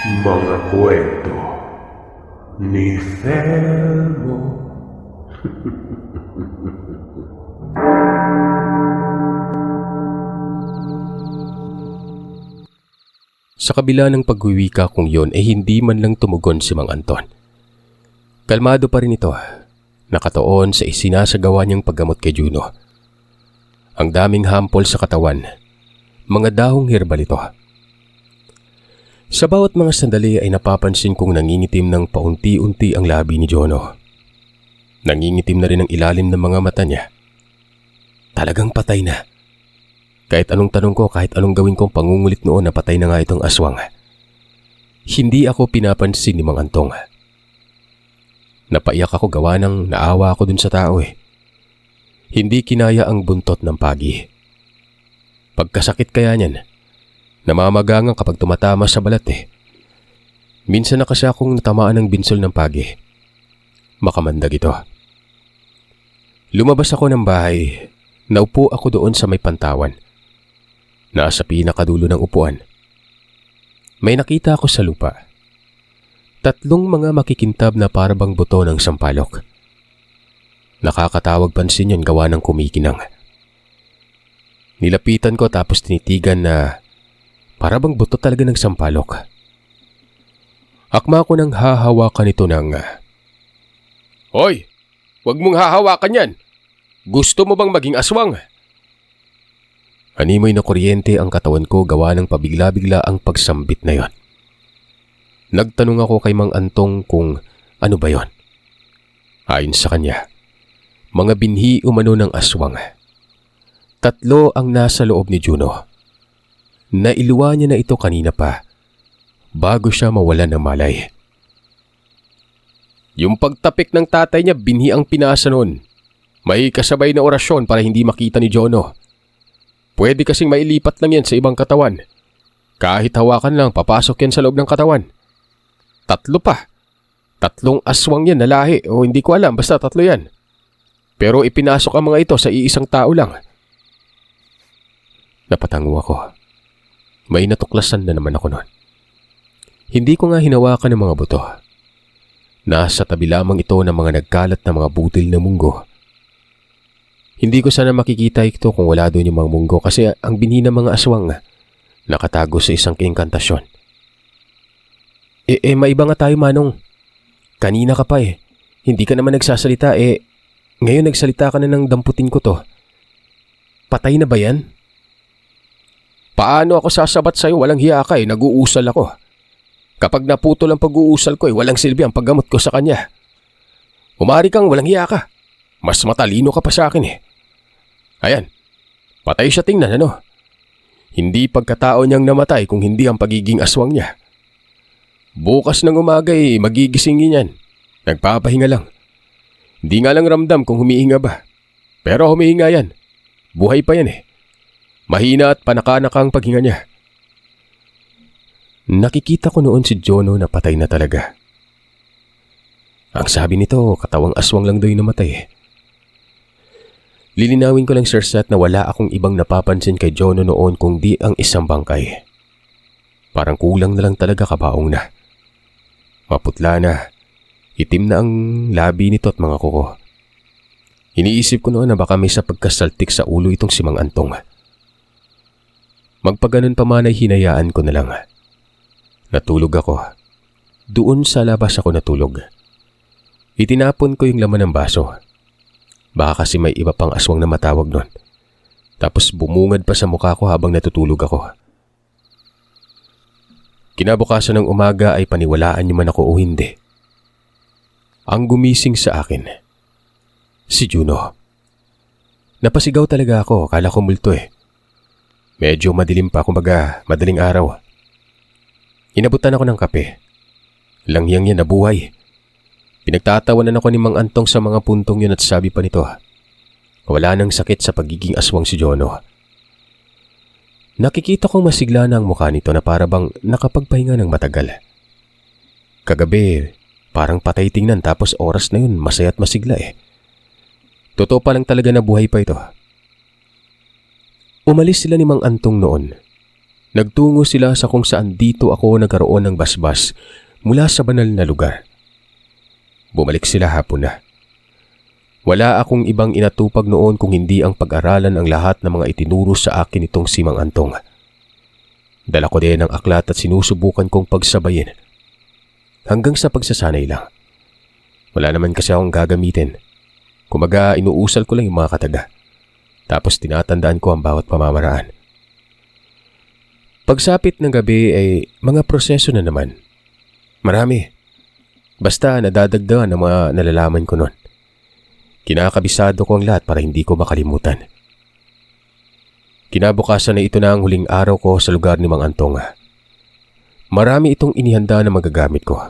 Mga kwento ni Felmo. Sa kabila ng pagwiwika kong yon ay hindi man lang tumugon si Mang Anton. Kalmado pa rin ito, nakatuon sa isinasagawa niyang paggamot kay Juno. Ang daming hampol sa katawan, mga dahong herbal ito. Sa bawat mga sandali ay napapansin kong nangingitim ng paunti-unti ang labi ni Jono. Nangingitim na rin ang ilalim ng mga mata niya. Talagang patay na. Kahit anong tanong ko, kahit anong gawin kong pangungulit noon na patay na nga itong aswang. Hindi ako pinapansin ni Mang Antong. Napaiyak ako gawa ng naawa ako dun sa tao eh. Hindi kinaya ang buntot ng pagi. Pagkasakit kaya niyan, namamagangan kapag tumatama sa balat eh. Minsan na kasi akong natamaan ng binsol ng pagi. Makamandag ito. Lumabas ako ng bahay. Naupo ako doon sa may pantawan. Nasa pinakadulo ng upuan. May nakita ako sa lupa. 3 mga makikintab na parabang buto ng sampalok. Nakakatawag pansin yun gawa ng kumikinang. Nilapitan ko tapos tinitigan na parabang buto talaga ng sampalok. Akma ko nang hahawakan ito ng... Hoy! Huwag mong hahawakan yan! Gusto mo bang maging aswang? Animoy na kuryente ang katawan ko gawa ng pabigla-bigla ang pagsambit na yon. Nagtanong ako kay Mang Antong kung ano ba yon. Ayon sa kanya, mga binhi umano ng aswang. 3 ang nasa loob ni Juno. Nailuwa niya na ito kanina pa, bago siya mawalan ng malay. Yung pagtapik ng tatay niya, binhi ang pinasa noon. May kasabay na orasyon para hindi makita ni Jono. Pwede kasing mailipat lang yan sa ibang katawan. Kahit hawakan lang, papasok yan sa loob ng katawan. 3 pa. 3 aswang yan na lahi o hindi ko alam, basta 3 yan. Pero ipinasok ang mga ito sa iisang tao lang. Napatango ako. May natuklasan na naman ako noon. Hindi ko nga hinawakan ng mga buto. Nasa tabi lamang ito ng mga nagkalat na mga butil na munggo. Hindi ko sana makikita ito kung wala doon yung mga munggo kasi ang binhi ng mga aswang nakatago sa isang inkantasyon. Maiba nga tayo, Manong. Kanina ka pa eh. Hindi ka naman nagsasalita ngayon nagsalita ka na ng damputin ko to. Patay na ba yan? Paano ako sasabat sa'yo? Walang hiya ka eh. Nag-uusal ako. Kapag naputol ang pag-uusal ko walang silbi ang paggamot ko sa kanya. Umari kang walang hiya ka. Mas matalino ka pa sa akin eh. Ayan, patay siya tingnan ano. Hindi pagkatao niyang namatay kung hindi ang pagiging aswang niya. Bukas ng umaga magigisingin yan. Nagpapahinga lang. Hindi nga lang ramdam kung humihinga ba. Pero humihinga yan. Buhay pa yan eh. Mahina at panaka-naka ang paghinga niya. Nakikita ko noon si Jono na patay na talaga. Ang sabi nito, katawang aswang lang daw yung namatay eh. Lilinawin ko lang, Sir Seth, na wala akong ibang napapansin kay Jono noon kundi ang isang bangkay. Parang kulang na lang talaga, kabaong na. Maputla na. Itim na ang labi nito at mga kuko. Iniisip ko noon na baka may sa pagkasaltik sa ulo itong si Mang Antong. Magpaganon pa man ay hinayaan ko na lang. Natulog ako. Doon sa labas ako natulog. Itinapon ko yung laman ng baso. Baka kasi may iba pang aswang na matawag nun. Tapos bumungad pa sa mukha ko habang natutulog ako. Kinabukasan ng umaga ay paniwalaan niyo man ako o hindi. Ang gumising sa akin, si Juno. Napasigaw talaga ako, kala ko multo eh. Medyo madilim pa, kumbaga madaling araw. Inabutan ako ng kape. Langyang yan nabuhay. Pinagtatawanan ako ni Mang Antong sa mga puntong yun at sabi pa nito, wala nang sakit sa pagiging aswang si Jono. Nakikita kong masigla na ang mukha nito na parabang nakapagpahinga ng matagal. Kagabi, parang patay tingnan tapos oras na yun masaya at masigla eh. Totoo pa lang talaga na buhay pa ito. Umalis sila ni Mang Antong noon. Nagtungo sila sa kung saan dito ako nagkaroon ng basbas mula sa banal na lugar. Bumalik sila hapon na. Wala akong ibang inatupag noon kung hindi ang pag-aralan ang lahat ng mga itinuro sa akin itong si Mang Antong. Dala ko din ang aklat at sinusubukan kong pagsabayin. Hanggang sa pagsasanay lang. Wala naman kasi akong gagamitin. Kumaga inuusal ko lang yung mga kataga. Tapos tinatandaan ko ang bawat pamamaraan. Pagsapit ng gabi ay mga proseso na naman. Marami. Basta nadadagdagan ng mga nalalaman ko noon. Kinakabisado ko ang lahat para hindi ko makalimutan. Kinabukasan na ito na ang huling araw ko sa lugar ni Mang Antong. Marami itong inihanda na magagamit ko.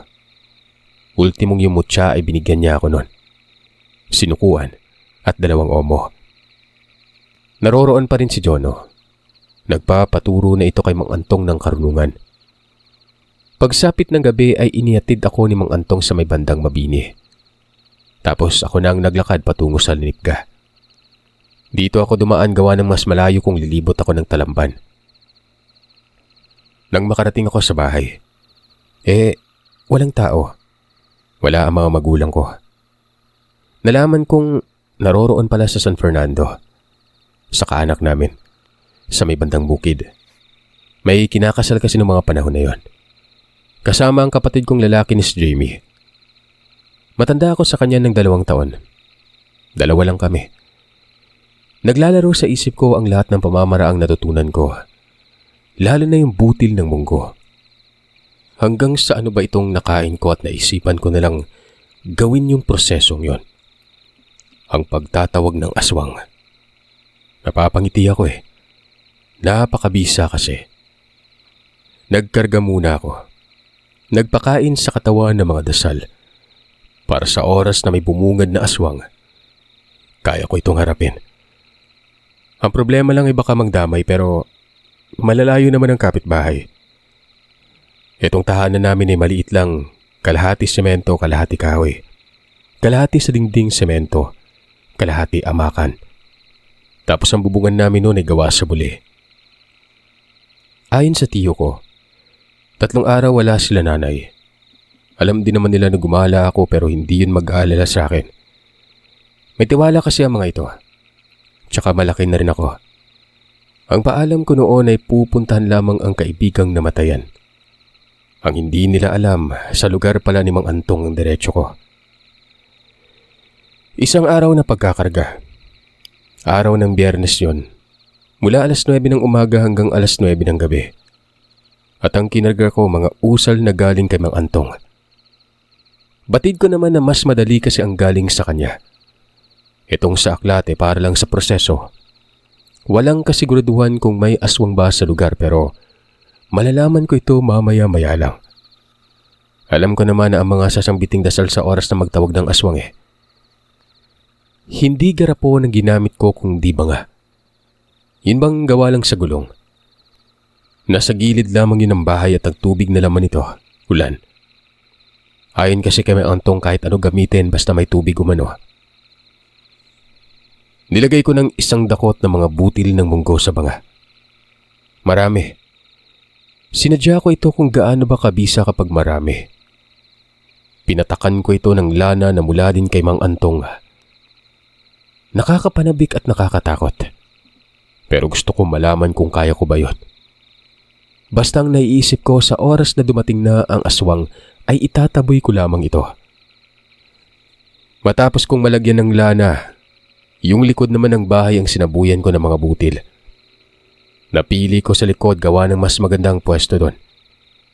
Ultimong yung mutya ay binigyan niya ako noon. Sinukuan at 2 omo. Naroroon pa rin si Jono. Nagpapaturo na ito kay Mang Antong ng karunungan. Pagsapit ng gabi ay inihatid ako ni Mang Antong sa may bandang Mabini. Tapos ako na ang naglakad patungo sa Linipga. Dito ako dumaan gawa ng mas malayo kung lilibot ako ng Talamban. Nang makarating ako sa bahay, walang tao. Wala ang mga magulang ko. Nalaman kong naroroon pala sa San Fernando. Sa kaanak namin. Sa may bandang bukid. May kinakasal kasi ng mga panahon na yon. Kasama ang kapatid kong lalaki ni Jamie. Matanda ako sa kanya ng 2 taon. 2 lang kami. Naglalaro sa isip ko ang lahat ng pamamaraang natutunan ko. Lalo na yung butil ng munggo. Hanggang sa ano ba itong nakain ko at naisipan ko na lang gawin yung prosesong yon. Ang pagtatawag ng aswang. Napapangiti ako Napakabisa kasi. Nagkarga muna ako. Nagpakain sa katawan ng mga dasal. Para sa oras na may bumungad na aswang, kaya ko itong harapin. Ang problema lang ay baka magdamay pero malalayo naman ang kapitbahay. Itong tahanan namin ay maliit lang, kalahati semento, kalahati kahoy. Kalahati sa dingding semento, kalahati amakan. Tapos ang bubungan namin noon ay gawa sa buli. Ayon sa tiyo ko, 3 araw wala sila nanay. Alam din naman nila na gumala ako pero hindi yun mag-aalala sa akin. May tiwala kasi ang mga ito. Tsaka malaki na rin ako. Ang paalam ko noon ay pupuntahan lamang ang kaibigang namatayan. Ang hindi nila alam, sa lugar pala ni Mang Antong ang diretso ko. Isang araw na pagkakarga. Araw ng Biyernes yon. Mula alas 9 ng umaga hanggang alas 9 ng gabi. At ang kinarga ko mga usal na galing kay Mang Antong. Batid ko naman na mas madali kasi ang galing sa kanya. Itong sa aklat para lang sa proseso. Walang kasiguraduhan kung may aswang ba sa lugar pero malalaman ko ito mamaya-maya lang. Alam ko naman na ang mga sasangbiting dasal sa oras na magtawag ng aswang Hindi garapon ang ginamit ko kung di banga. Yun bang gawa lang sa gulong? Nasa gilid lamang yun ng bahay at ang tubig na laman nito, ulan. Ayon kasi kay Mang Antong kahit ano gamitin basta may tubig umano. Nilagay ko ng 1 dakot na mga butil ng munggo sa banga. Marami. Sinadya ko ito kung gaano ba kabisa kapag marami. Pinatakan ko ito ng lana na mula din kay Mang Antong. Nakakapanabik at nakakatakot. Pero gusto ko malaman kung kaya ko ba yun. Basta ang naiisip ko sa oras na dumating na ang aswang ay itataboy ko lamang ito. Matapos kong malagyan ng lana, yung likod naman ng bahay ang sinabuyan ko ng mga butil. Napili ko sa likod gawa ng mas magandang pwesto doon.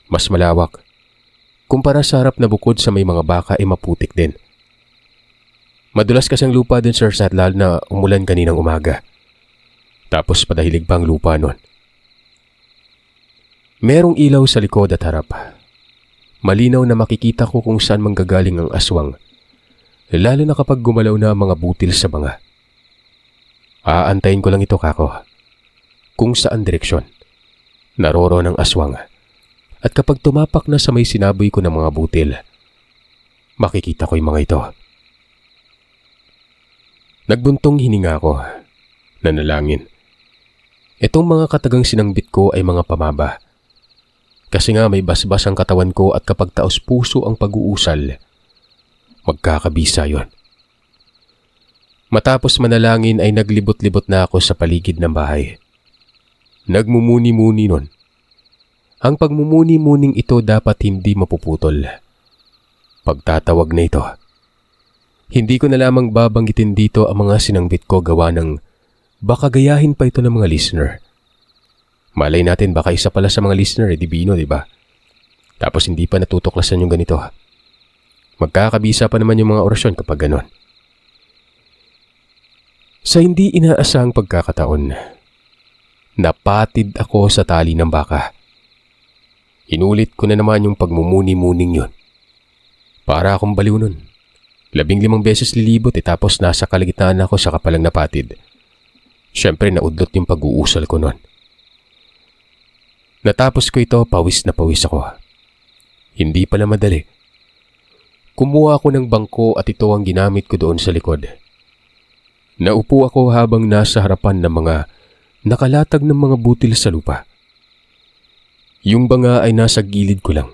Mas malawak. Kumpara sa harap na bukod sa may mga baka ay maputik din. Madulas kasi ang lupa din sir sa lalo na umulan kaninang umaga. Tapos padahilig pa ang lupa noon. Merong ilaw sa likod at harap. Malinaw na makikita ko kung saan manggagaling ang aswang, lalo na kapag gumalaw na ang mga butil sa banga. Aantayin ko lang ito kako. Kung saan direksyon, naroroon ang aswang. At kapag tumapak na sa may sinaboy ko ng mga butil, makikita ko yung mga ito. Nagbuntong hininga ko, nanalangin. Itong mga katagang sinangbit ko ay mga pamaba. Kasi nga may basbas ang katawan ko at kapag taos puso ang pag-uusal, magkakabisa yon. Matapos manalangin ay naglibot-libot na ako sa paligid ng bahay. Nagmumuni-muni nun. Ang pagmumuni-muning ito dapat hindi mapuputol. Pagtatawag na ito. Hindi ko na lamang babanggitin dito ang mga sinangbit ko gawa ng baka gayahin pa ito ng mga listener. Malay natin baka isa pala sa mga listener divino, di ba? Tapos hindi pa natutuklasan yung ganito. Magkakabisa pa naman yung mga orasyon kapag ganon. Sa hindi inaasahang pagkakataon, napatid ako sa tali ng baka. Inulit ko na naman yung pagmumuni-muning yun. Para akong baliw nun. 15 beses lilibot tapos nasa kalagitnaan ako sa kapalang napatid. Siyempre naudlot yung pag-uusal ko nun. Natapos ko ito, pawis na pawis ako. Hindi pala madali. Kumuha ako ng bangko at ito ang ginamit ko doon sa likod. Naupo ako habang nasa harapan ng mga nakalatag ng mga butil sa lupa. Yung banga ay nasa gilid ko lang.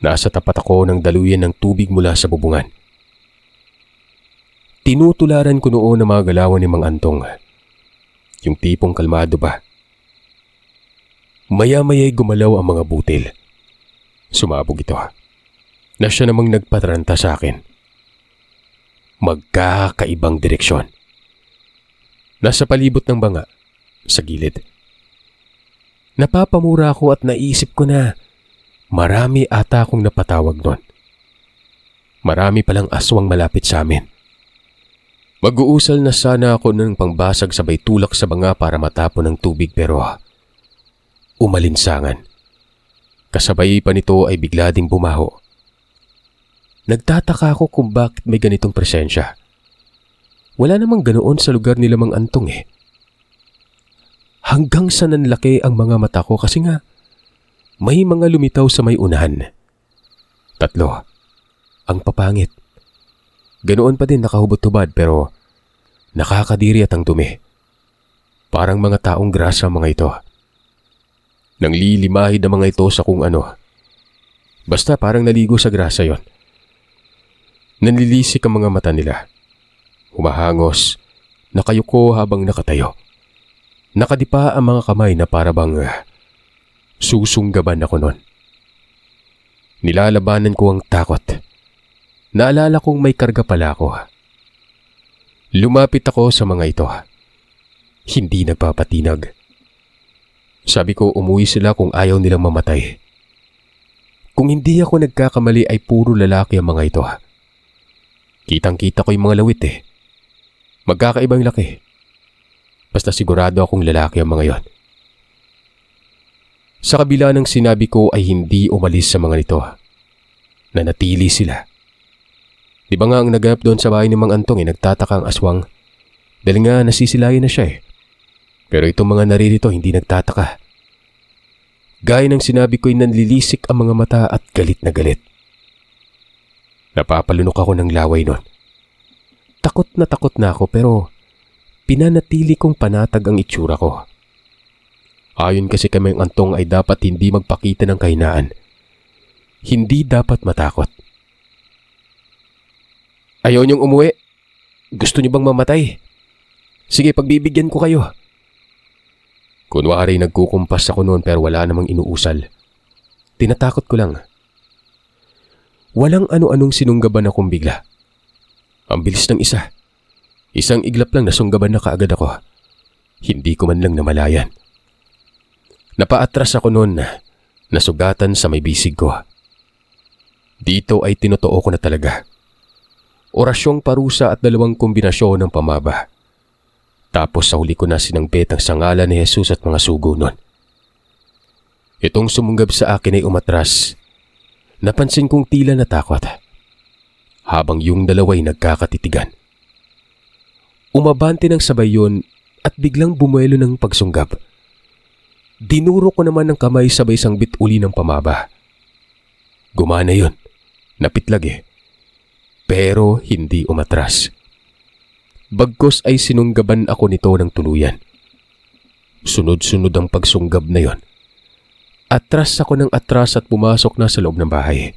Nasa tapat ako ng daluyan ng tubig mula sa bubungan. Tinutularan ko noon ang mga galawan ni Mang Antong. Yung tipong kalmado ba? Maya-maya'y gumalaw ang mga butil. Sumabog ito. Na siya namang nagpatranta sa akin. Magkakaibang direksyon. Nasa palibot ng banga, sa gilid. Napapamura ako at naisip ko na marami ata akong napatawag doon. Marami palang aswang malapit sa amin. Mag-uusal na sana ako ng pangbasag sabay tulak sa banga para matapon ng tubig pero umalinsangan. Kasabay pa nito ay bigla ding bumaho. Nagtataka ako kung bakit may ganitong presensya. Wala namang ganoon sa lugar nila Mang Antong eh. Hanggang sa nanlaki ang mga mata ko kasi nga may mga lumitaw sa may unahan. 3. Ang papangit. Ganoon pa din nakahubot-hubad pero nakakadiri at ang dumi. Parang mga taong grasa mga ito. Nanglilimahid ang mga ito sa kung ano. Basta parang naligo sa grasa yon. Nanlilisik ang mga mata nila. Humahangos, nakayuko habang nakatayo. Nakadipa ang mga kamay na parabang susunggaban ako nun. Nilalabanan ko ang takot. Naalala kong may karga pala ako. Lumapit ako sa mga ito. Hindi nagpapatinag. Sabi ko umuwi sila kung ayaw nilang mamatay. Kung hindi ako nagkakamali ay puro lalaki ang mga ito. Kitang-kita ko yung mga lawit eh. Magkakaibang laki. Basta sigurado akong lalaki ang mga yon. Sa kabila ng sinabi ko ay hindi umalis sa mga nito. Nanatili sila. Di ba nga ang naganap doon sa bahay ni Mang Antong nagtataka ang aswang? Dahil nga nasisilayan na siya eh. Pero itong mga naririto hindi nagtataka. Gaya ng sinabi ko'y nanlilisik ang mga mata at galit na galit. Napapalunok ako ng laway nun. Takot na ako pero pinanatili kong panatag ang itsura ko. Ayon kasi kay Mang Antong ay dapat hindi magpakita ng kahinaan. Hindi dapat matakot. Ayaw niyong umuwi? Gusto niyo bang mamatay? Sige, pagbibigyan ko kayo. Kunwari nagkukumpas ako noon pero wala namang inuusal. Tinatakot ko lang. Walang ano-anong sinunggaban akong bigla. Ang bilis ng isa. Isang iglap lang nasunggaban na kaagad ako. Hindi ko man lang namalayan. Napaatras ako noon, nasugatan sa may bisig ko. Dito ay tinotoo ko na talaga. Orasyong parusa at 2 kombinasyon ng pamaba. Tapos sa huli ko na sinangbit ang sangalan ni Jesus at mga sugo nun. Itong sumunggab sa akin ay umatras. Napansin kong tila natakot. Habang yung dalaway nagkakatitigan. Umabante ng sabay yun at biglang bumuelo ng pagsunggab. Dinuro ko naman ng kamay sabay sangbit uli ng pamaba. Gumana yun. Napitlag eh. Pero hindi umatras. Bagkos ay sinunggaban ako nito ng tuluyan. Sunod-sunod ang pagsunggab na yon. Atras ako ng atras at pumasok na sa loob ng bahay.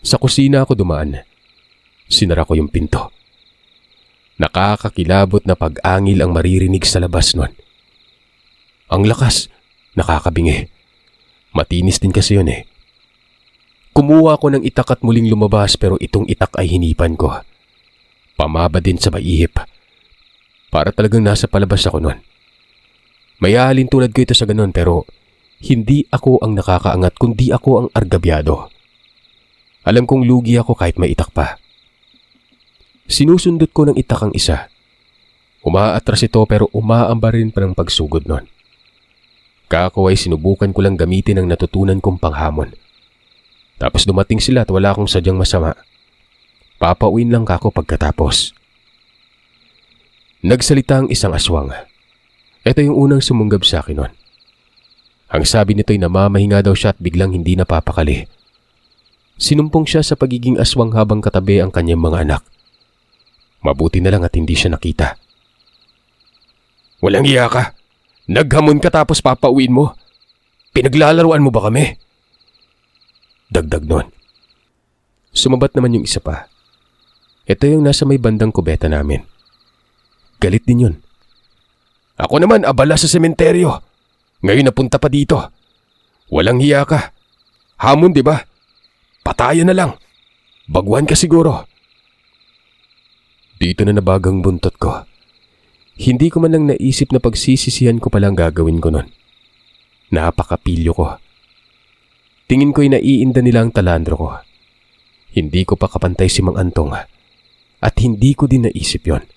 Sa kusina ako dumaan. Sinara ko yung pinto. Nakakakilabot na pag-angil ang maririnig sa labas nun. Ang lakas, nakakabingi. Matinis din kasi yun eh. Kumuha ko ng itak at muling lumabas pero itong itak ay hinipan ko. Pamaba din sa maihip. Para talagang nasa palabas ako nun. May tulad ko ito sa ganun pero hindi ako ang nakakaangat kundi ako ang argabyado. Alam kong lugi ako kahit may itak pa. Sinusundot ko ng itak ang isa. Umaatras ito pero umaamba rin pa ng pagsugod nun. Kako ay sinubukan ko lang gamitin ang natutunan kong panghamon. Tapos dumating sila at wala akong sadyang masama. Papauwin lang kako pagkatapos. Nagsalita ang isang aswang. Ito yung unang sumunggab sa akin nun. Ang sabi nito ay namamahinga daw siya at biglang hindi napapakali. Sinumpong siya sa pagiging aswang habang katabi ang kanyang mga anak. Mabuti na lang at hindi siya nakita. Walang iya ka. Naghamon ka tapos papauwiin mo. Pinaglalaruan mo ba kami? Dagdag nun. Sumabat naman yung isa pa. Ito yung nasa may bandang kubeta namin. Galit din yun. Ako naman abala sa sementeryo. Ngayon napunta pa dito. Walang hiya ka. Hamon, di ba? Patayan na lang. Baguhan ka siguro. Dito na nabagang buntot ko. Hindi ko man lang naisip na pagsisisihan ko palang gagawin ko nun. Napakapilyo ko. Tingin ko'y naiinda nila ang talandro ko. Hindi ko pa kapantay si Mang Antong at hindi ko din naisip yon.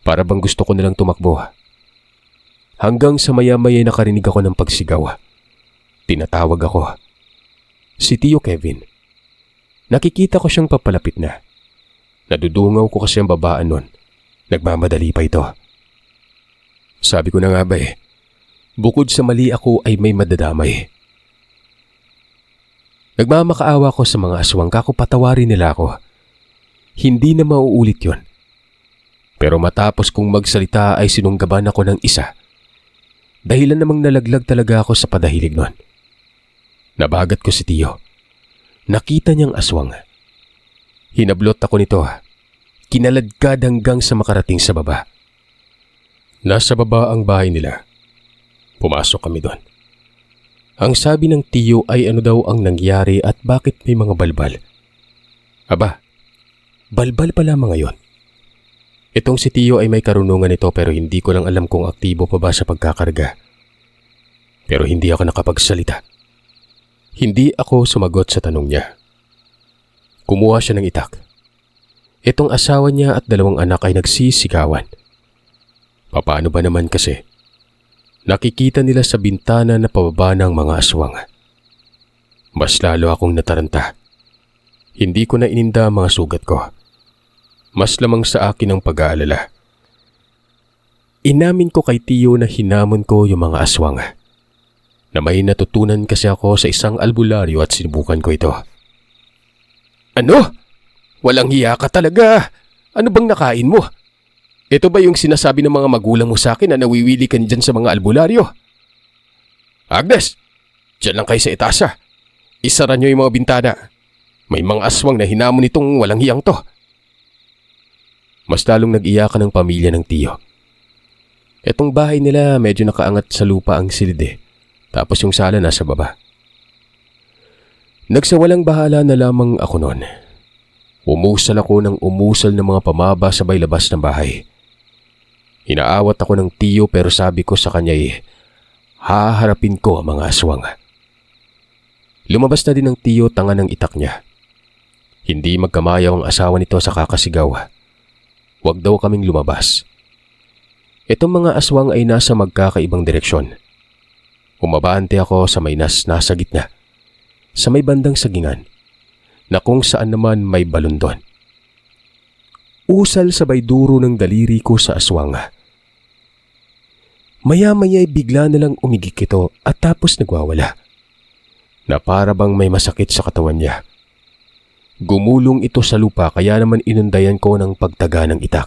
Para bang gusto ko nilang tumakbo. Hanggang sa maya-maya nakarinig ako ng pagsigaw. Tinatawag ako. Si Tio Kevin. Nakikita ko siyang papalapit na. Nadudungaw ko kasi ang babaan nun. Nagmamadali pa ito. Sabi ko na nga ba bukod sa mali ako ay may madadamay. Nagmamakaawa ko sa mga aswang kako patawarin nila ako. Hindi na mauulit yon. Pero matapos kong magsalita ay sinunggaban ako ng isa. Dahilan namang nalaglag talaga ako sa padahilig nun. Nabagat ko si Tio. Nakita niyang aswang. Hinablot ako nito. Kinaladkad hanggang sa makarating sa baba. Nasa baba ang bahay nila. Pumasok kami doon. Ang sabi ng Tio ay ano daw ang nangyari at bakit may mga balbal. Aba, balbal pala mga yon. Itong si Tio ay may karunungan nito pero hindi ko lang alam kung aktibo pa ba sa pagkakarga. Pero hindi ako nakapagsalita. Hindi ako sumagot sa tanong niya. Kumuha siya ng itak. Itong asawa niya at 2 anak ay nagsisigawan. Paano ba naman kasi? Nakikita nila sa bintana na pababa ng mga aswang. Mas lalo akong nataranta. Hindi ko na ininda ang mga sugat ko. Mas lamang sa akin ang pag-aalala. Inamin ko kay Tio na hinamon ko yung mga aswang. Na may natutunan kasi ako sa isang albularyo at sinubukan ko ito. Ano? Walang hiya ka talaga. Ano bang nakain mo? Ito ba yung sinasabi ng mga magulang mo sa akin na nawiwili ka dyan sa mga albularyo? Agnes, dyan lang kayo sa etasa. Isara nyo yung mga bintana. May mga aswang na hinamon itong walang hiyang to. Mas lalong nag-iyakan ng pamilya ng Tio. Etong bahay nila medyo nakaangat sa lupa ang silid tapos yung sala nasa baba. Nagsawalang bahala na lamang ako noon. Umusal ako ng umusal ng mga pamaba sabay labas ng bahay. Inaawat ako ng Tio pero sabi ko sa kanya haharapin ko ang mga aswang. Lumabas na din ng Tio tanga ng itak niya. Hindi magkamayaw ang asawa nito sa kakasigaw. Huwag daw kaming lumabas. Itong mga aswang ay nasa magkakaibang direksyon. Umabante ako sa may nasa gitna. Sa may bandang sagingan. Na kung saan naman may balon doon. Usal sabay duro ng daliri ko sa aswang. Maya-maya ay bigla na lang umigik ito at tapos nagwawala. Na para bang may masakit sa katawan niya. Gumulong ito sa lupa kaya naman inundayan ko ng pagtaga ng itak.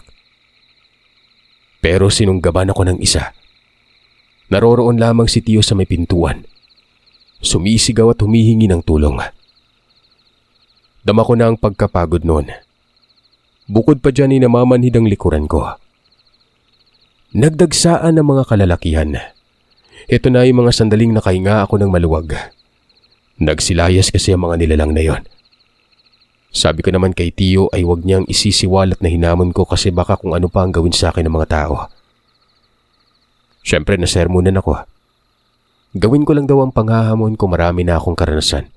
Pero sinunggaban ako ng isa. Naroroon lamang si Tio sa may pintuan. Sumisigaw at humihingi ng tulong. Dama ko na ang pagkapagod noon. Bukod pa dyan ay namamanhid ang likuran ko. Nagdagsaan ang mga kalalakihan. Ito na yung mga sandaling nakahinga ako ng maluwag. Nagsilayas kasi ang mga nilalang na yon. Sabi ko naman kay Tio ay wag niyang isisiwalat na hinamon ko kasi baka kung ano pa ang gawin sa akin ng mga tao. Siyempre nasermonan ako. Gawin ko lang daw ang panghahamon kung marami na akong karanasan.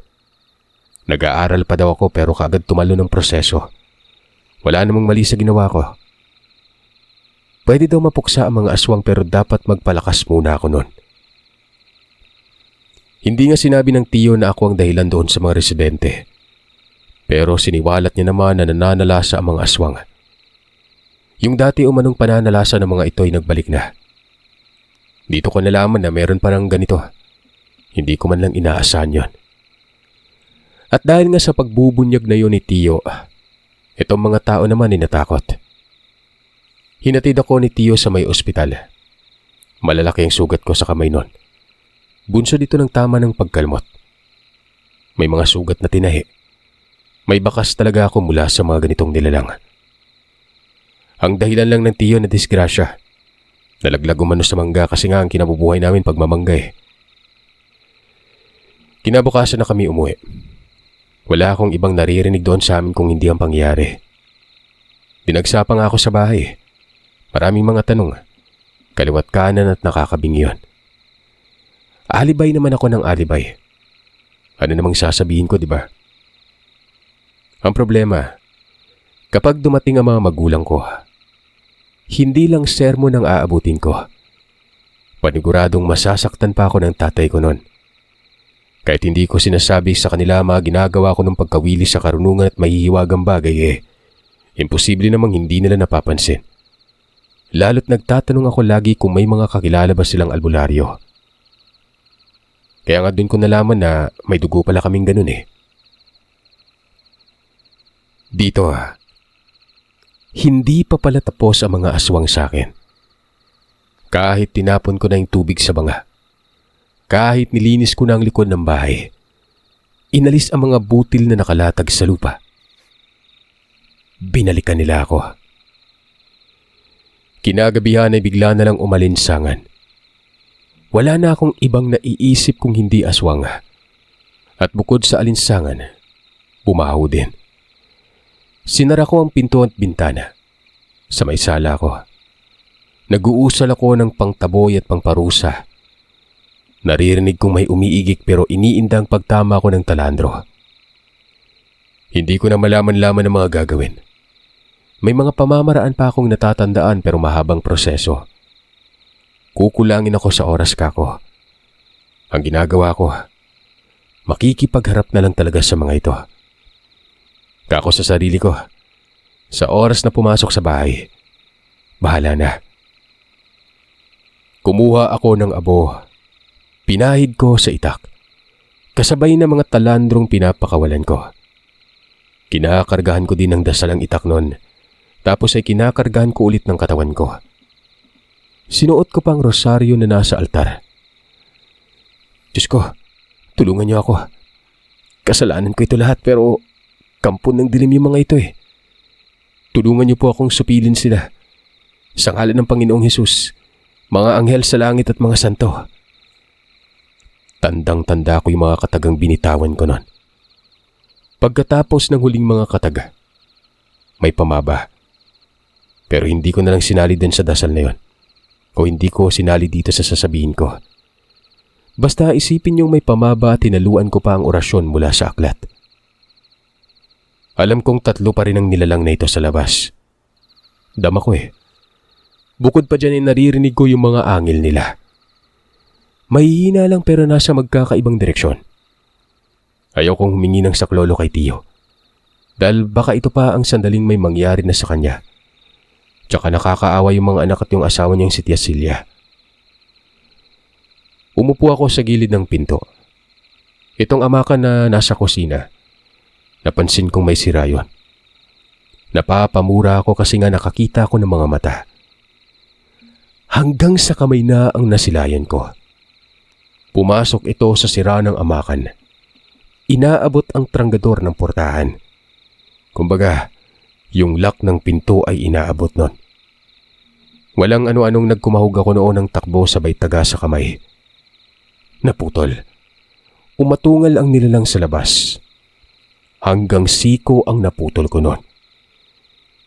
Nag-aaral pa daw ako pero kaagad tumalo ng proseso. Wala namang mali sa ginawa ko. Pwede daw mapuksa ang mga aswang pero dapat magpalakas muna ako noon. Hindi nga sinabi ng Tio na ako ang dahilan doon sa mga residente. Pero siniwalat niya naman na nananalasa ang mga aswang. Yung dati umanong pananalasa ng mga ito ay nagbalik na. Dito ko nalaman na meron parang ganito. Hindi ko man lang inaasahan yon. At dahil nga sa pagbubunyag na yon ni Tio, itong mga tao naman ay natakot. Hinatid ako ni Tio sa may ospital. Malalaki ang sugat ko sa kamay nun. Bunso dito ng tama ng pagkalmot. May mga sugat na tinahi. May bakas talaga ako mula sa mga ganitong nilalang. Ang dahilan lang ng Tio na disgrasya. Nalaglag umano sa mangga kasi nga ang kinabubuhay namin pagmamangga eh. Kinabukasan na kami umuwi. Wala akong ibang naririnig doon sa amin kung hindi ang pangyari. Dinagsa pa nga ako sa bahay. Maraming mga tanong. Kaliwat kanan at nakakabingi yun. Alibay naman ako ng alibay. Ano namang sasabihin ko, di ba? Ang problema, kapag dumating ang mga magulang ko, hindi lang sermon ang aabutin ko. Paniguradong masasaktan pa ako ng tatay ko noon. Kahit hindi ko sinasabi sa kanila mga ginagawa ko ng pagkawili sa karunungan at mahihiwagang bagay imposible namang hindi nila napapansin. Lalo't nagtatanong ako lagi kung may mga kakilala ba silang albularyo. Kaya nga dun ko nalaman na may dugo pala kaming ganun eh. Dito hindi pa pala tapos ang mga aswang sa akin. Kahit tinapon ko na yung tubig sa banga, kahit nilinis ko na ang likod ng bahay, inalis ang mga butil na nakalatag sa lupa. Binalikan nila ako. Kinagabihan ay bigla na lang umalinsangan. Wala na akong ibang naiisip kung hindi aswang. At bukod sa alinsangan, bumaho din. Sinara ko ang pinto at bintana. Sa may sala ko. Nag-uusal ako ng pangtaboy at pangparusa. Naririnig kong may umiigik pero iniindang pagtama ko ng talandro. Hindi ko na malaman-laman ang mga gagawin. May mga pamamaraan pa akong natatandaan pero mahabang proseso. Kukulangin ako sa oras kako. Ang ginagawa ko, makikipagharap na lang talaga sa mga ito. Kako sa sarili ko, sa oras na pumasok sa bahay, bahala na. Kumuha ako ng abo, pinahid ko sa itak, kasabay ng mga talandrong pinapakawalan ko. Kinakargahan ko din ng dasal ang itak nun, tapos ay kinakargahan ko ulit ng katawan ko. Sinuot ko pang rosaryo na nasa altar. Diyos ko, tulungan niyo ako. Kasalanan ko ito lahat pero kampon ng dilim yung mga ito eh. Tulungan niyo po akong supilin sila. Sa ngalan ng Panginoong Hesus, mga anghel sa langit at mga santo. Tandang-tanda ko yung mga katagang binitawan ko nun. Pagkatapos ng huling mga kataga, may pamaba. Pero hindi ko na lang sinali din sa dasal na yon. O hindi ko sinali dito sa sasabihin ko. Basta isipin niyong may pamaba at tinaluan ko pa ang orasyon mula sa aklat. Alam kong 3 pa rin ang nilalang na ito sa labas. Dama ko eh. Bukod pa dyan ay naririnig ko yung mga angil nila. Mahihina lang pero nasa magkakaibang direksyon. Ayaw kong humingi ng saklolo kay Tio. Dahil baka ito pa ang sandaling may mangyari na sa kanya. Tsaka nakakaawa yung mga anak at yung asawa niyang si Tia Silya. Umupo ako sa gilid ng pinto. Itong amakan na nasa kusina. Napansin kong may sira yun. Napapamura ako kasi nga nakakita ako ng mga mata. hanggang sa kamay na ang nasilayan ko. Pumasok ito sa sira ng amakan. Inaabot ang tranggador ng portahan. Kumbaga, yung lock ng pinto ay inaabot nun. Walang ano-anong nagkumahog ako noon ng takbo sabay taga sa kamay. Naputol. Umatungal ang nilalang sa labas. Hanggang siko ang naputol ko noon.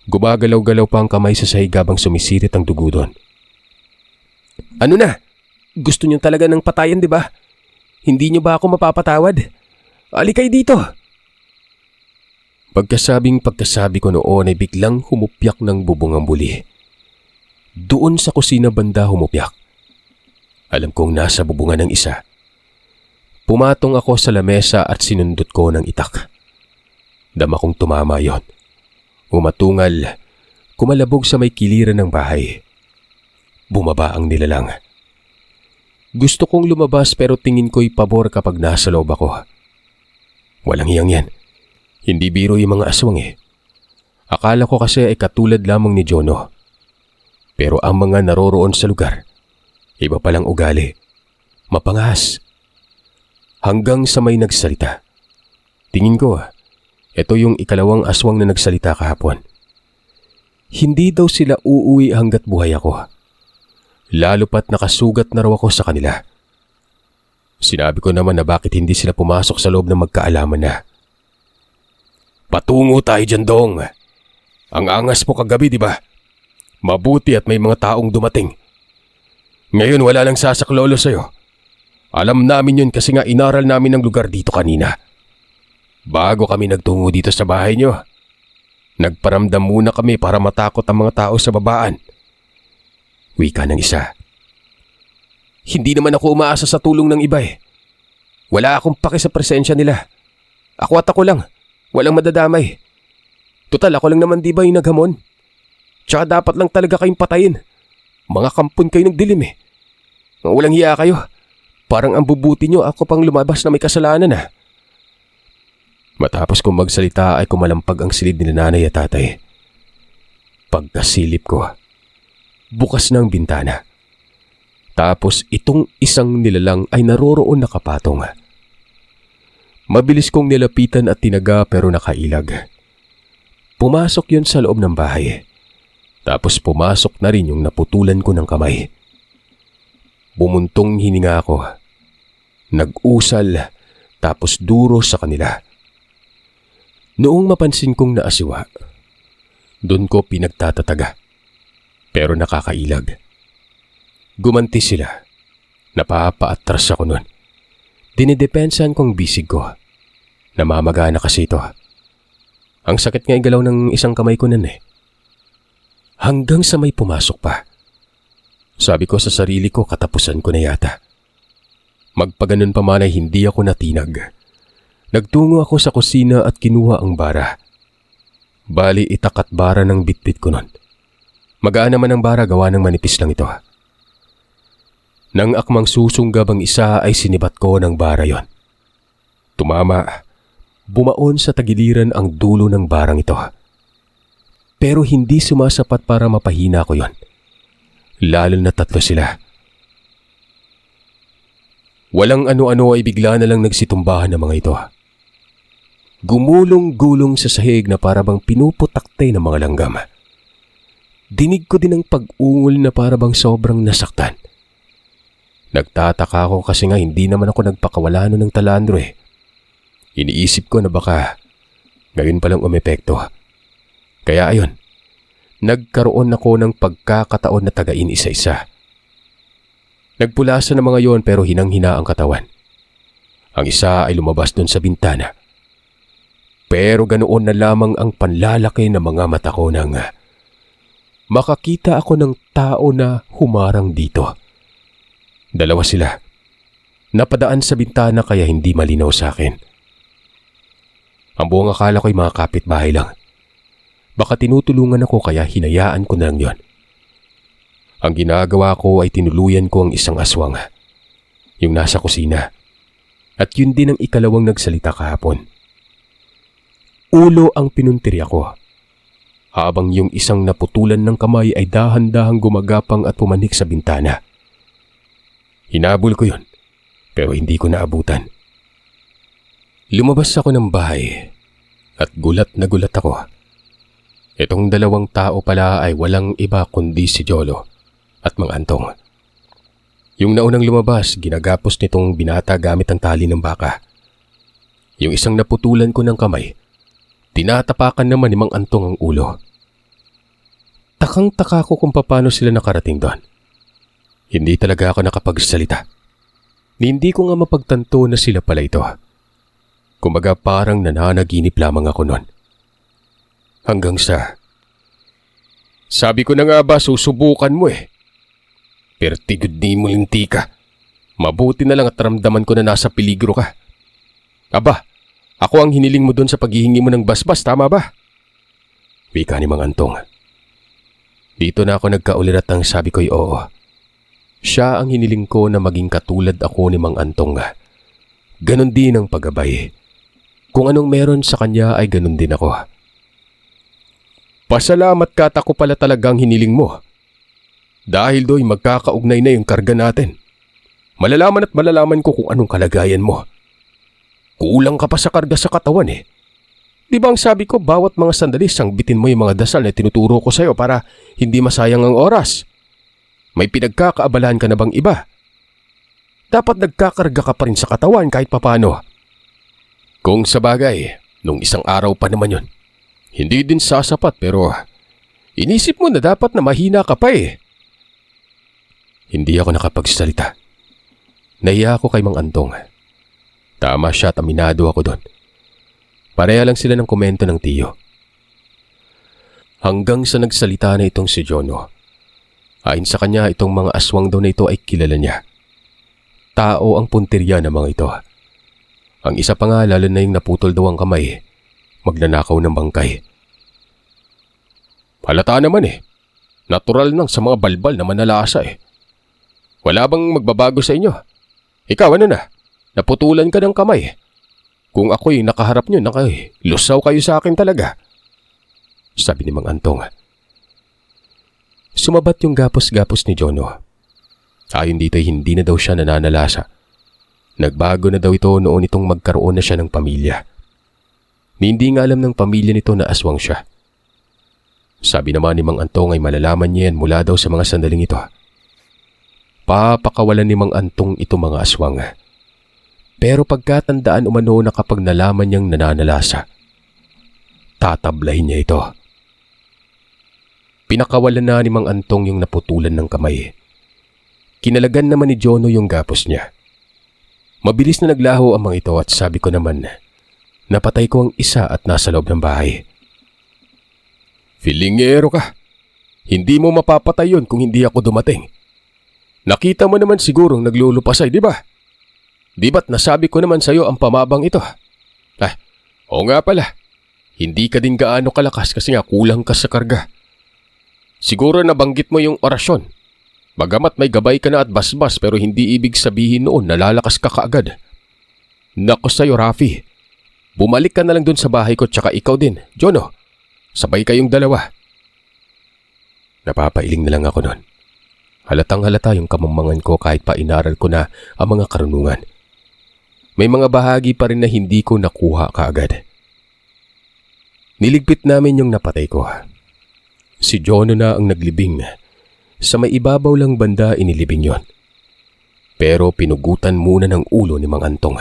Gumagalaw-galaw pa ang kamay sa sahig habang sumisirit ang dugo doon. Ano na? Gusto niyo talaga ng patayan, di ba? Hindi niyo ba ako mapapatawad? Alikay dito! Pagkasabi ko noon ay biglang humupyak ng bubong ang buli. Doon sa kusina banda humupyak. Alam kong nasa bubungan ng isa. Pumatong ako sa lamesa at sinundot ko ng itak. Dama kong tumama yon. Umatungal, kumalabog sa may kiliran ng bahay. Bumaba ang nilalang. Gusto kong lumabas pero tingin ko'y pabor kapag nasa loob ako. Walang hiyang yan. Hindi biro yung mga aswang eh. Akala ko kasi ay katulad lamang ni Jono. Pero ang mga naroroon sa lugar, iba palang ugali. Mapangas. Hanggang sa may nagsalita. Tingin ko, ito yung ikalawang aswang na nagsalita kahapon. Hindi daw sila uuwi hanggat buhay ako. Lalo pat nakasugat na raw ako sa kanila. Sinabi ko naman na bakit hindi sila pumasok sa loob ng magkaalaman na. Patungo tayo dyan, Dong. Ang angas mo kagabi, di ba? Mabuti at may mga taong dumating. Ngayon wala nang sasaklolo sa'yo. Alam namin yun kasi nga inaral namin ang lugar dito kanina. Bago kami nagtungo dito sa bahay nyo, nagparamdam muna kami para matakot ang mga tao sa babaan. Wika ng isa. Hindi naman ako umaasa sa tulong ng iba eh. Wala akong pake sa presensya nila. Ako at ako lang. Walang madadamay. Total ako lang naman di ba yung naghamon? Tsaka dapat lang talaga kayong patayin. Mga kampon kayo nagdilim eh. Walang hiya kayo. Parang ang bubuti nyo ako pang lumabas na may kasalanan ah. Matapos kong magsalita ay kumalampag ang silid ni nanay at tatay. Pagkasilip ko, bukas na ang bintana. Tapos itong isang nilalang ay naroroon nakapatong. Mabilis kong nilapitan at tinaga pero nakailag. Pumasok yun sa loob ng bahay. Tapos pumasok na rin yung naputulan ko ng kamay. Bumuntong hininga ako. Nag-usal tapos duro sa kanila. Noong mapansin kong naasiwa, doon ko pinagtatataga. Pero nakakailag. Gumanti sila. Napapaatras ako nun. Dinidepensahan kong bisig ko. Namamagana kasi ito. Ang sakit nga igalaw ng isang kamay ko nun eh. Hanggang sa may pumasok pa. Sabi ko sa sarili ko katapusan ko na yata. Magpaganon pa man ay hindi ako natinag. Nagtungo ako sa kusina at kinuha ang bara. Bali itak at bara ng bitbit ko nun. Magaan naman ang bara gawa ng manipis lang ito. Nang akmang susunggab ang isa ay sinibat ko ng bara yon. Tumama, bumaon sa tagiliran ang dulo ng barang ito. Pero hindi sumasapat para mapahina ko yon. Lalo na tatlo sila. Walang ano-ano ay bigla na lang nagsitumbahan ng mga ito. Gumulong-gulong sa sahig na parabang pinuputakte ng mga langgam. Dinig ko din ang pag-ungol na parabang sobrang nasaktan. Nagtataka ako kasi nga hindi naman ako nagpakawala ng talandro eh. Iniisip ko na baka ngayon palang umepekto. Kaya ayun, nagkaroon ako ng pagkakataon na tagain isa-isa. Nagpulasa ng mga yon pero hinang-hina ang katawan. Ang isa ay lumabas doon sa bintana. Pero ganoon na lamang ang panlalaki ng mga mata ko nang makakita ako ng tao na humarang dito. Dalawa sila. Napadaan sa bintana kaya hindi malinaw sa akin. Ang buong akala ko'y mga kapitbahay lang. Baka tinutulungan ako kaya hinayaan ko na lang yon. Ang ginagawa ko ay tinuluyan ko ang isang aswang. Yung nasa kusina. At yun din ang ikalawang nagsalita kahapon. Ulo ang pinuntirya ko. habang yung isang naputulan ng kamay ay dahan-dahang gumagapang at pumanik sa bintana. Hinabol ko yun, pero hindi ko naabutan. Lumabas ako ng bahay at gulat na gulat ako. Itong dalawang tao pala ay walang iba kundi si Jolo at Mang Antong. Yung naunang lumabas, ginagapos nitong binata gamit ang tali ng baka. Yung isang naputulan ko ng kamay, tinatapakan naman ni Mang Antong ang ulo. Takang-taka ko kung paano sila nakarating doon. Hindi talaga ako nakapagsalita. Hindi ko nga mapagtanto na sila pala ito. Kumbaga parang nananaginip lamang ako noon. Hanggang sa... Sabi ko na nga ba susubukan mo eh. Pertigod di mo linti ka. Mabuti na lang at ramdaman ko na nasa peligro ka. Aba, ako ang hiniling mo doon sa paghihingi mo ng basbas, tama ba? Wika ni Mang Antong. Dito na ako nagkaulirat ang sabi ko'y oo. Siya ang hiniling ko na maging katulad ako ni Mang Antong. Ganon din ang paggabay. Kung anong meron sa kanya ay ganon din ako. Pasalamat ka at ako pala talagang hiniling mo. Dahil do'y magkakaugnay na yung karga natin. Malalaman at malalaman ko kung anong kalagayan mo. Kulang ka pa sa karga sa katawan eh. Di ba ang sabi ko bawat mga sandali sangbitin mo yung mga dasal na tinuturo ko sa'yo para hindi masayang ang oras? May pinagkakaabalahan ka na bang iba? Dapat nagkakarga ka pa rin sa katawan kahit papano. Kung sa bagay, nung isang araw pa naman yon. Hindi din sasapat pero inisip mo na dapat na mahina ka pa eh. Hindi ako nakapagsalita. Nahiya ako kay Mang Antong. Tama siya at aminado ako doon. Pareha lang sila ng komento ng tiyo. Hanggang sa nagsalita na itong si Jono. Ayon sa kanya, itong mga aswang daw na ito ay kilala niya. Tao ang punteriya ng mga ito. Ang isa pa nga, lalo na yung naputol daw ang kamay, magnanakaw ng bangkay. Halata naman eh. Natural nang sa mga balbal na manalasa eh. Wala bang magbabago sa inyo? Ikaw ano na? Naputulan ka ng kamay. Kung ako'y nakaharap nyo, lusaw kayo sa akin talaga. Sabi ni Mang Antong. Sumabat yung gapos-gapos ni Jono. Ayon dito hindi na daw siya nananalasa. Nagbago na daw ito noon itong magkaroon na siya ng pamilya. Hindi nga alam ng pamilya nito na aswang siya. Sabi naman ni Mang Antong ay malalaman niya yan mula daw sa mga sandaling ito. Papakawalan ni Mang Antong ito mga aswang. Pero pagkatandaan umano na kapag nalaman niyang nananalasa, tatablahin niya ito. Pinakawalan na ni Mang Antong yung naputulan ng kamay. Kinalagan naman ni Jono yung gapos niya. Mabilis na naglaho ang mga ito at sabi ko naman, napatay ko ang isa at nasa loob ng bahay. Filingero ka. Hindi mo mapapatay yun kung hindi ako dumating. Nakita mo naman sigurong naglulupasay, di ba? Di ba't nasabi ko naman sa'yo ang pamabang ito? Oo nga pala. Hindi ka din gaano kalakas kasi nga kulang ka sa karga. Siguro nabanggit mo yung orasyon. Bagamat may gabay ka na at basbas pero hindi ibig sabihin noon na lalakas ka kaagad. Nako sa'yo, Rafi. Bumalik ka na lang dun sa bahay ko tsaka ikaw din, Jono. Sabay kayong dalawa. Napapailing na lang ako nun. Halatang halata yung kamangmangan ko kahit pa inaral ko na ang mga karunungan. May mga bahagi pa rin na hindi ko nakuha kaagad. Niligpit namin yung napatay ko. Si Jono na ang naglibing. Sa may ibabaw lang banda inilibing yon. Pero pinugutan muna ng ulo ni Mang Antong.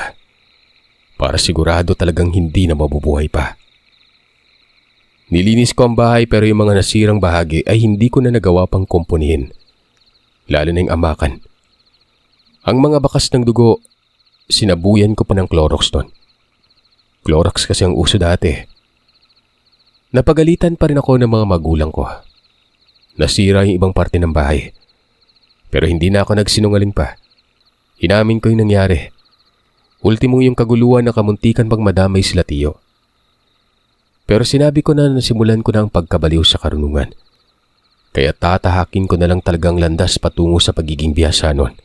Para sigurado talagang hindi na mabubuhay pa. Nilinis ko ang bahay pero yung mga nasirang bahagi ay hindi ko na nagawa pang kumpunihin. Lalo na yung amakan. Ang mga bakas ng dugo, sinabuyan ko pa ng Clorox doon. Clorox kasi ang uso dati. Napagalitan pa rin ako ng mga magulang ko. Nasira yung ibang parte ng bahay. Pero hindi na ako nagsinungaling pa. Inamin ko yung nangyari. Ultimo yung kaguluhan na kamuntikan pang madamay sila tiyo. Pero sinabi ko na nasimulan ko na ang pagkabaliw sa karunungan. Kaya tatahakin ko na lang talagang landas patungo sa pagiging bihasa noon.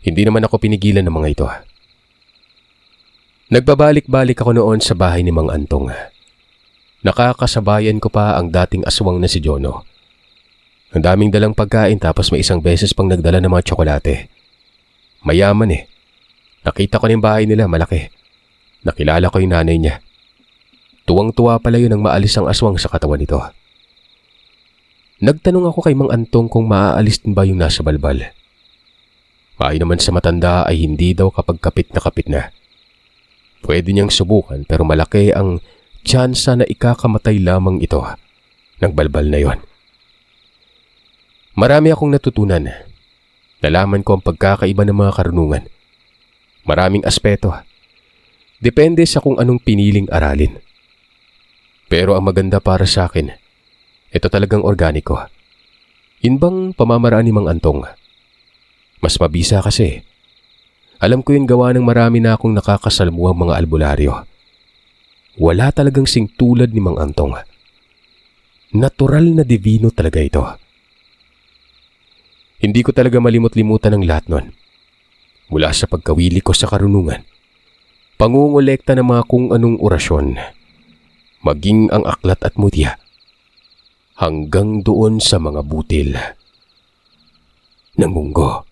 Hindi naman ako pinigilan ng mga ito. Nagbabalik-balik ako noon sa bahay ni Mang Antong. Nakakasabayan ko pa ang dating aswang na si Jono. Ang daming dalang pagkain tapos may isang beses pang nagdala ng mga tsokolate. Mayaman eh. Nakita ko na yung bahay nila, malaki. Nakilala ko yung nanay niya. Tuwang-tuwa pala yun nang maalis ang aswang sa katawan nito. Nagtanong ako kay Mang Antong kung maaalis din ba yung nasa balbal. Ayon naman sa matanda ay hindi daw kapag kapit na. Pwede niyang subukan pero malaki ang tsansa na ikakamatay lamang ito ng balbal na yon. Marami akong natutunan. Nalaman ko ang pagkakaiba ng mga karunungan. Maraming aspeto. Depende sa kung anong piniling aralin. Pero ang maganda para sa akin, ito talagang organiko. Yun bang pamamaraan ni Mang Antong? Mas mabisa kasi. Alam ko yung gawa ng marami na akong nakakasalmuhang mga albularyo. Wala talagang singtulad ni Mang Antong. Natural na divino talaga ito. Hindi ko talaga malimot-limutan ang lahat nun. Mula sa pagkawili ko sa karunungan, pangungolekta ng mga kung anong orasyon, maging ang aklat at mutya, hanggang doon sa mga butil ng munggo.